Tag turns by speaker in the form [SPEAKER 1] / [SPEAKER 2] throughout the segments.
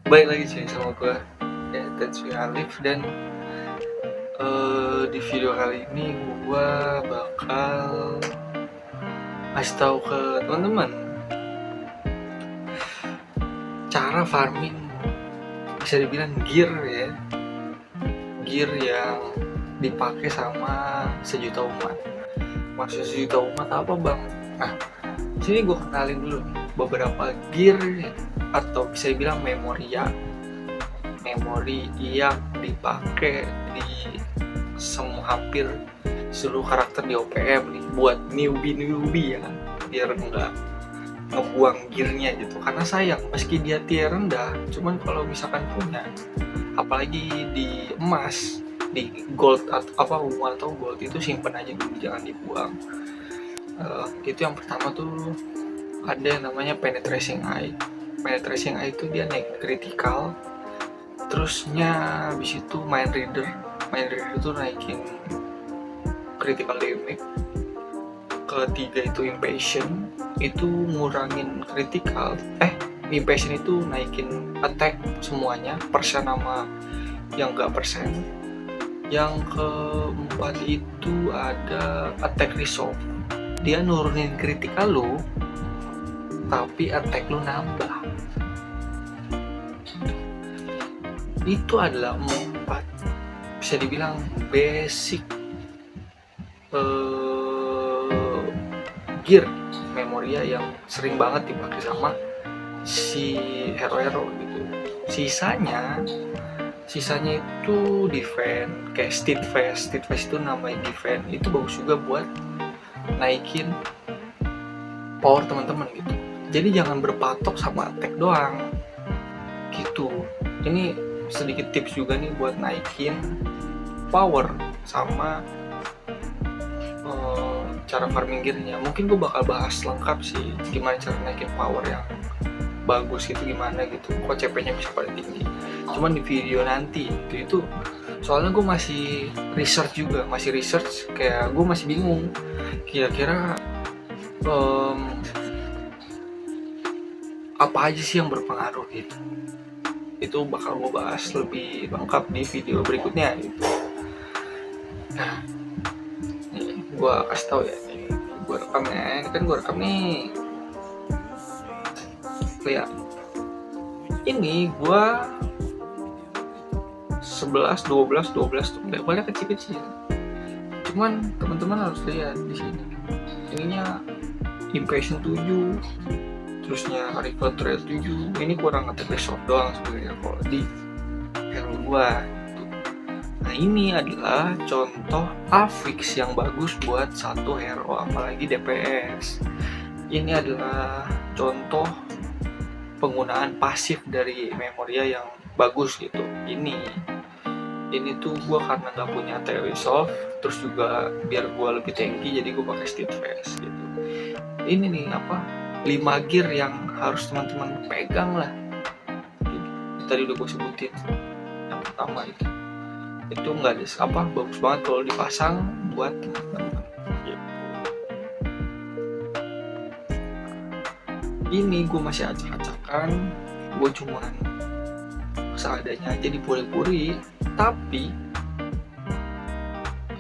[SPEAKER 1] Baik lagi cuy sama gue ya, Tetsuya Alif. Dan di video kali ini gue bakal kasih tahu ke teman-teman cara farming, bisa dibilang gear yang dipakai sama sejuta umat. Maksud sejuta umat apa bang? Nah, sini gue kenalin dulu beberapa gear atau bisa dibilang memori yang dipakai di hampir seluruh karakter di OPM nih, buat newbie ya, biar nggak ngebuang gearnya gitu. Karena sayang, meski dia tier rendah, cuman kalau misalkan punya, apalagi di emas, di gold atau ungu atau gold, itu simpen aja dulu, jangan dibuang. Itu yang pertama tuh ada yang namanya Penetrating Eye. Penetrating Eye itu dia naik critical, terusnya habis itu Mind Reader itu naikin critical damage. Ketiga itu Impatient, itu ngurangin critical, Impatient itu naikin attack semuanya, persen sama yang gak persen. Yang keempat itu ada Attack Resolve, dia nurunin critical lo tapi attack lo nambah. Itu adalah 4 bisa dibilang basic gear Memoria yang sering banget dipakai sama si hero-hero gitu. Sisanya itu defense, kayak Steadfast itu namanya defense, itu bagus juga buat naikin power teman-teman gitu. Jadi jangan berpatok sama attack doang gitu. Ini sedikit tips juga nih buat naikin power sama cara farming gearnya. Mungkin gue bakal bahas lengkap sih gimana cara naikin power yang bagus gitu, gimana gitu, kok CP nya bisa pada tinggi. Cuman di video nanti itu soalnya gue masih research, kayak gue masih bingung kira-kira apa aja sih yang berpengaruh gitu. Itu bakal gue bahas lebih lengkap di video berikutnya gitu. Nah, nih gue kasih tau ya, nih gue rekamnya, ini kan gue rekam nih. Lihat, ini gue 11, 12 tuh levelnya kecil-kecil. Cuman teman-teman harus lihat di sini. Ininya Impatient 7, terusnya River Trail 7. Ini kurang ngetek resort doang sebenarnya kalau di hero gua. Nah, ini adalah contoh affix yang bagus buat satu hero, apalagi DPS. Ini adalah contoh penggunaan pasif dari Memoria yang bagus gitu. Ini tuh gue karena nggak punya Resolve, terus juga biar gue lebih tanky, jadi gue pakai Steadfast gitu. Ini nih 5 gear yang harus teman-teman pegang lah. Tadi udah gue sebutin. Yang pertama itu nggak ada bagus banget kalau dipasang buat teman-teman. Ini gue masih acak-acakan, gue cuman seadanya aja di puri-puri, tapi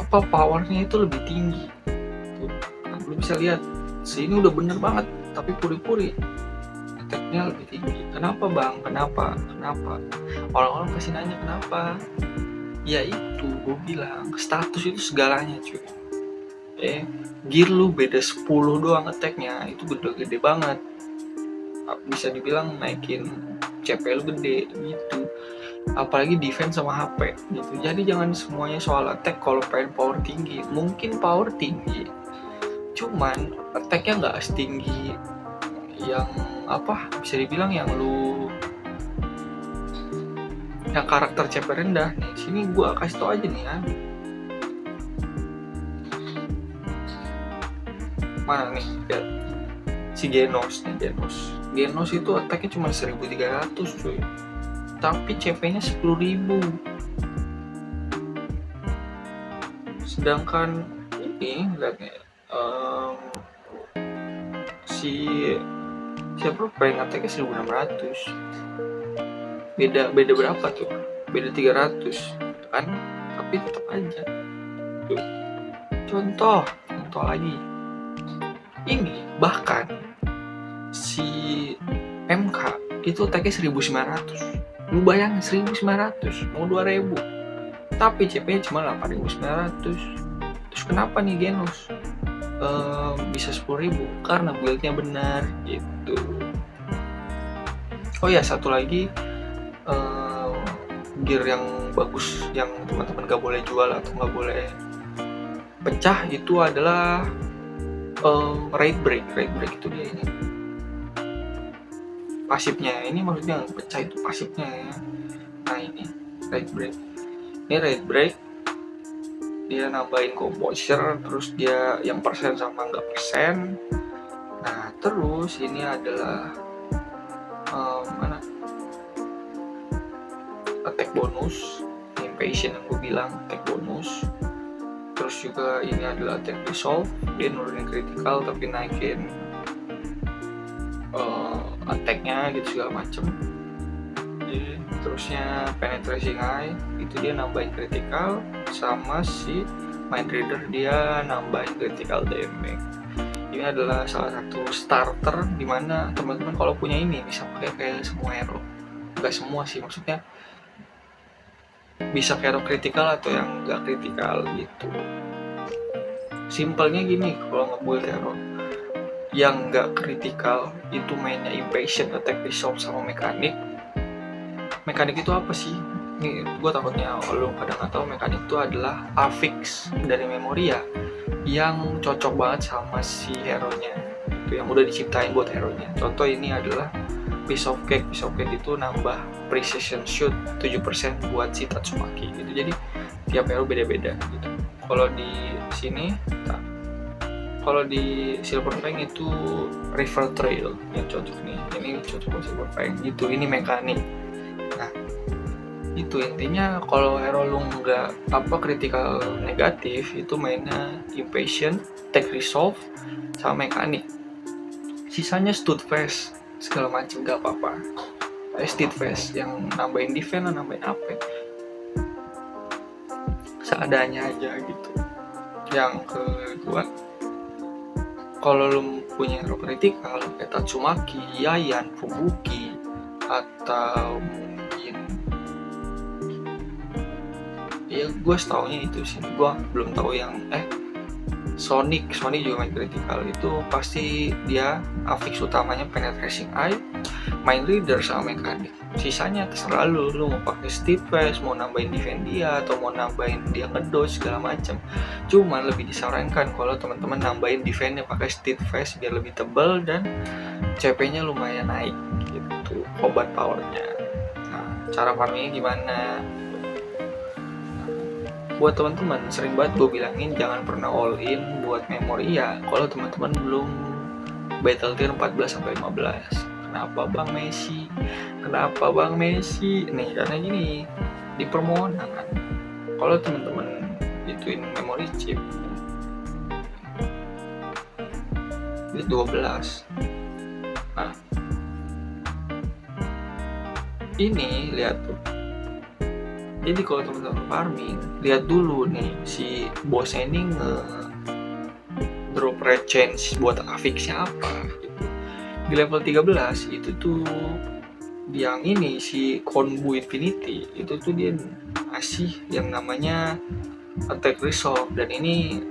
[SPEAKER 1] powernya itu lebih tinggi. Tuh, lu bisa lihat, sini udah bener banget, tapi puri-puri attack-nya lebih tinggi. Kenapa bang? Kenapa? Orang-orang pasti nanya kenapa. Ya itu gue bilang, status itu segalanya cuy. Gear lu beda 10 doang attack-nya, itu gede banget. Bisa dibilang naikin CP lu gede gitu. Apalagi defense sama HP gitu. Jadi jangan semuanya soal attack. Kalau pengen power tinggi, mungkin power tinggi, cuman attack-nya nggak setinggi yang bisa dibilang yang karakter CP rendah nih. Sini gua kasih tau aja nih kan. Mana nih, lihat si Genos itu attack-nya cuma 1300 cuy, tapi CP-nya 10.000. Sedangkan ini lihat nih, siapa pengen attack-nya 1600. beda berapa tuh, beda 300 kan, tapi tetap aja tuh. Contoh lagi, ini bahkan si MK itu tagnya 1900. Lu bayangin 1900 mau 2000, tapi CP cuma 8900. Terus kenapa nih Genos bisa 10.000? Karena build-nya benar gitu. Oh ya, satu lagi gear yang bagus yang teman-teman gak boleh jual atau gak boleh pecah itu adalah raid break itu dia ini pasifnya. Ini maksudnya pecah itu pasifnya ya. Nah ini raid break dia nambahin composure, terus dia yang persen sama nggak persen. Nah terus ini adalah attack bonus, impatient yang gue bilang, attack bonus. Terus juga ini adalah attack resolve, dia nurunin critical tapi naikin attack-nya gitu segala macem. Jadi terusnya penetrating eye itu dia nambahin critical, sama si mind reader dia nambahin critical damage. Ini adalah salah satu starter dimana teman-teman kalau punya ini bisa pakai kayak semua hero. Gak semua sih, maksudnya bisa hero critical atau yang gak critical gitu. Simpelnya gini, kalau ngebuild hero yang gak critical itu mainnya impatient, attack resolve sama mekanik. Mekanik itu apa sih? Nih gue takutnya lo pada nggak tahu, mekanik itu adalah affix dari Memoria yang cocok banget sama si hero-nya, itu yang udah diciptain buat hero-nya. Contoh ini adalah piece of cake itu nambah precision shoot 7% buat si Tatsumaki gitu. Jadi tiap hero beda-beda gitu. Kalau di sini, kalau di Silver Fang itu River Trail yang cocok nih. Ini cocok buat Silver Fang gitu. Ini mekanik. Nah itu intinya, kalau hero lu nggak critical negatif itu mainnya impatient, attack resolve sama mekanik. Sisanya stud fast segala macam gak apa-apa. Stud fast yang nambahin defense, nambahin apa seadanya aja gitu. Yang kedua, kalau lu punya hero critical kayak Tatsumaki, Yayan, Fubuki, atau ya gue setaunya itu sih, gue belum tahu yang Sonic juga main critical, itu pasti dia affix utamanya penetrating eye, mind reader sama mekanik. Sisanya terserah lu mau pakai steadfast, mau nambahin defense dia atau mau nambahin dia ngedodge segala macam. Cuma lebih disarankan kalau teman-teman nambahin defense-nya pakai steadfast biar lebih tebal dan CP-nya lumayan naik gitu, obat powernya. Nah cara farmingnya gimana? Buat teman-teman, sering banget gue bilangin jangan pernah all in buat Memoria kalau teman-teman belum battle tier 14-15. Kenapa Bang Messi? Nih karena gini, di permohonan kalau teman-teman ituin memory chip di 12. Nah ini lihat tuh. Jadi kalau teman-teman farming, lihat dulu nih si bosnya ini drop red change buat affixnya apa gitu. Di level 13 itu tuh yang ini si Konbu Infinity itu tuh dia ngasih yang namanya attack resolve, dan ini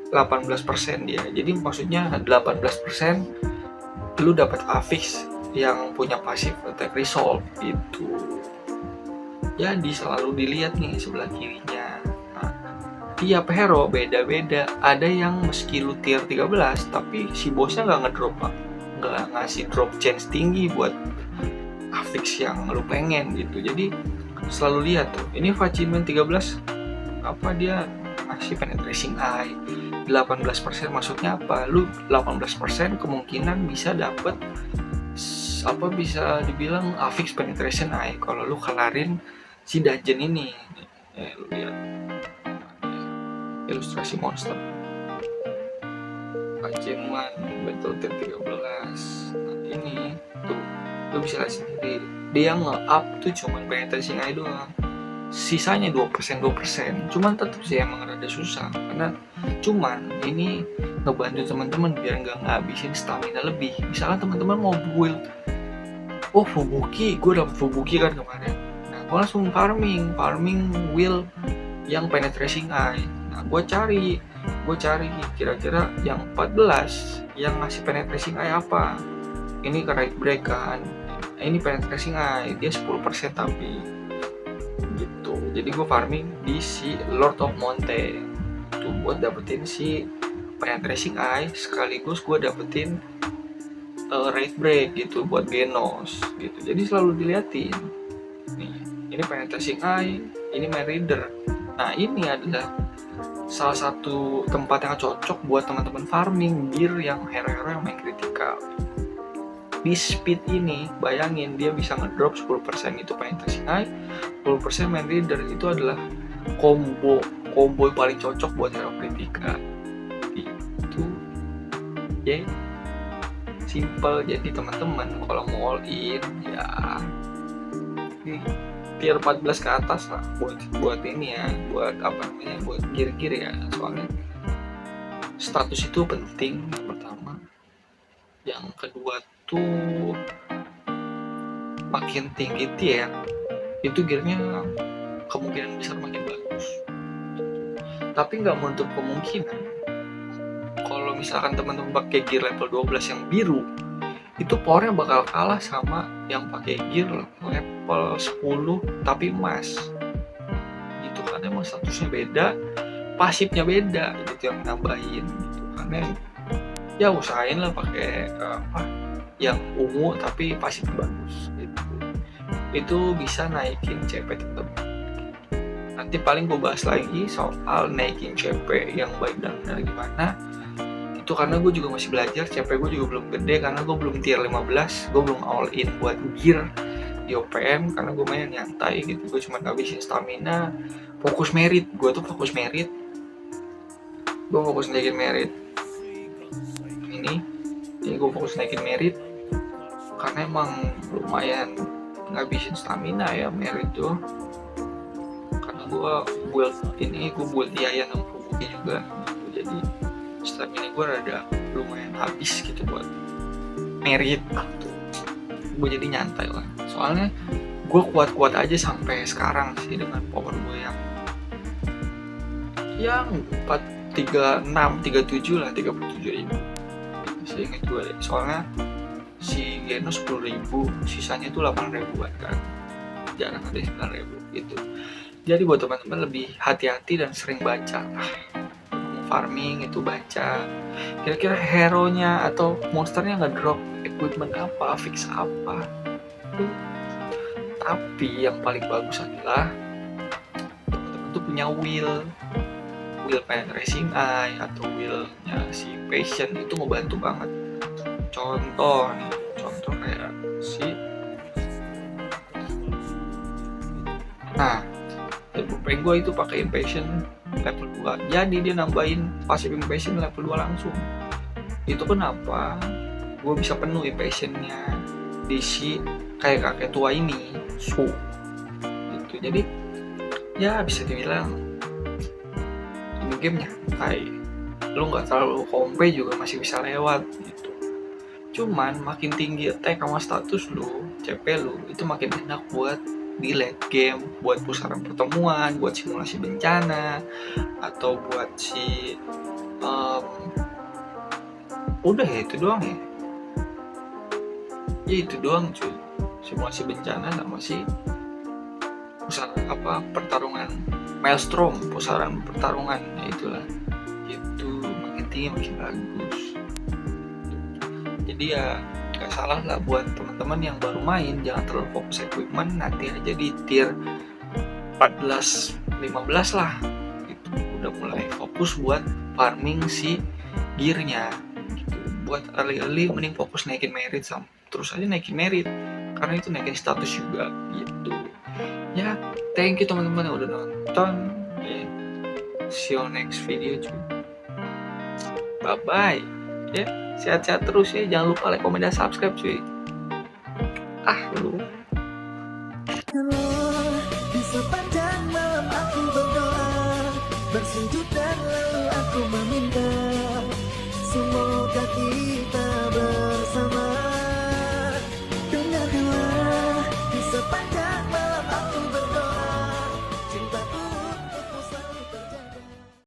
[SPEAKER 1] 18% dia. Jadi maksudnya 18% lu dapat affix yang punya pasif attack resolve itu. Jadi selalu dilihat nih sebelah kirinya. Nah, tiap hero beda-beda. Ada yang meski lu tier 13 tapi si bosnya nggak ngasih drop chance tinggi buat affix yang lu pengen gitu. Jadi selalu lihat tuh. Ini Fachiman 13 apa dia ngasih penetrating eye 18%, maksudnya apa? Lu 18% kemungkinan bisa dapet bisa dibilang affix penetration eye kalau lu kelarin si dungeon ini. Lu lihat ilustrasi monster Fachiman Battle Tier 13. Nah, ini tuh lu bisa lihat sendiri dia nge-up tuh cuman penetrasi eye doang, sisanya 2% cuman tetap sih emang rada susah, karena cuman ini ngebantu teman-teman biar nggak ngabisin stamina lebih. Misalkan teman-teman mau build, gue dapet Fubuki kan kemarin, nah gue langsung farming wheel yang penetracing eye. Nah gue cari kira-kira yang 14 yang ngasih penetracing eye apa. Ini ke right break kan, ini penetracing eye dia 10% tapi gitu. Jadi gue farming di si Lord of Mountain tuh buat dapetin si penetracing eye, sekaligus gue dapetin right break gitu buat Genos gitu. Jadi selalu diliatin nih, ini penetracing eye, ini main reader. Nah ini adalah salah satu tempat yang cocok buat teman-teman farming gear yang hero-hero yang main kritikal. Di speed ini bayangin dia bisa ngedrop 10% itu penetracing eye, 10% main reader. Itu adalah combo paling cocok buat hero kritikal itu ya. Simple. Jadi teman-teman kalau mau all in ya tier 14 ke atas lah buat ini ya, buat apa namanya, buat gear-gear ya. Soalnya status itu penting yang pertama. Yang kedua tuh makin tinggi tier itu gearnya kemungkinan besar makin bagus. Tapi nggak menutup kemungkinan kalau misalkan teman-teman pakai gear level 12 yang biru, itu powernya bakal kalah sama yang pakai gear level 10 tapi emas gitu, karena emang statusnya beda, pasifnya beda gitu yang nambahin gitu. Karena ya usahain lah pakai yang ungu tapi pasifnya bagus gitu. Itu bisa naikin CP tetap. Nanti paling gue bahas lagi soal naikin CP yang baik dan benar gimana. Itu karena gue juga masih belajar, CP gue juga belum gede karena gue belum tier 15, gue belum all in buat gear di OPM karena gue main nyantai gitu. Gue cuma ngabisin stamina, fokus merit. Gue fokus naikin merit ini gue fokus naikin merit karena emang lumayan ngabisin stamina ya merit tuh. Karena gue build Yayan sama Fubuki juga gitu. Jadi stamina gue rada lumayan habis gitu buat merit gitu. Gue jadi nyantai lah, soalnya gue kuat-kuat aja sampai sekarang sih dengan power gue yang 36, 37 lah, 37.000 seinget gue deh. Soalnya si Genos 10.000, sisanya itu 8.000-an kan, jarang ada 9.000 gitu. Jadi buat teman-teman lebih hati-hati dan sering baca lah. Farming itu baca kira-kira hero nya atau monsternya nggak drop equipment apa, fix apa. Tapi yang paling bagus adalah teman-teman tuh punya wheel penetracing eye atau wheelnya si passion. Itu ngebantu banget. Contoh kayak si prank gue itu pakai impatient level 2, jadi dia nambahin passive impatient level 2 langsung. Itu kenapa gue bisa penuh impatientnya di si kayak kakek tua ini gitu. Jadi ya bisa dibilang ini game nyantai, lu nggak terlalu kompe juga masih bisa lewat gitu. Cuman makin tinggi attack sama status lu, CP lu itu makin enak buat di late game, buat pusaran pertemuan, buat simulasi bencana, atau buat si udah ya itu doang ya itu doang cuy, simulasi bencana sama si pusaran pertarungan maelstrom, pusaran pertarungan ya itulah. Itu makin tinggi makin bagus. Jadi ya gak salah lah buat teman-teman yang baru main, jangan terlalu fokus equipment, nanti aja di tier 14-15 lah gitu, udah mulai fokus buat farming si gearnya gitu. Buat early mending fokus naikin merit, terus aja naikin merit karena itu naikin status juga gitu ya. Thank you teman-teman yang udah nonton ya. See you next video cuy, bye bye ya. Sehat-sehat terus ya, jangan lupa like, komen, dan subscribe cuy. Lu
[SPEAKER 2] Halo, di sepanjang malam aku berdoa, bersedia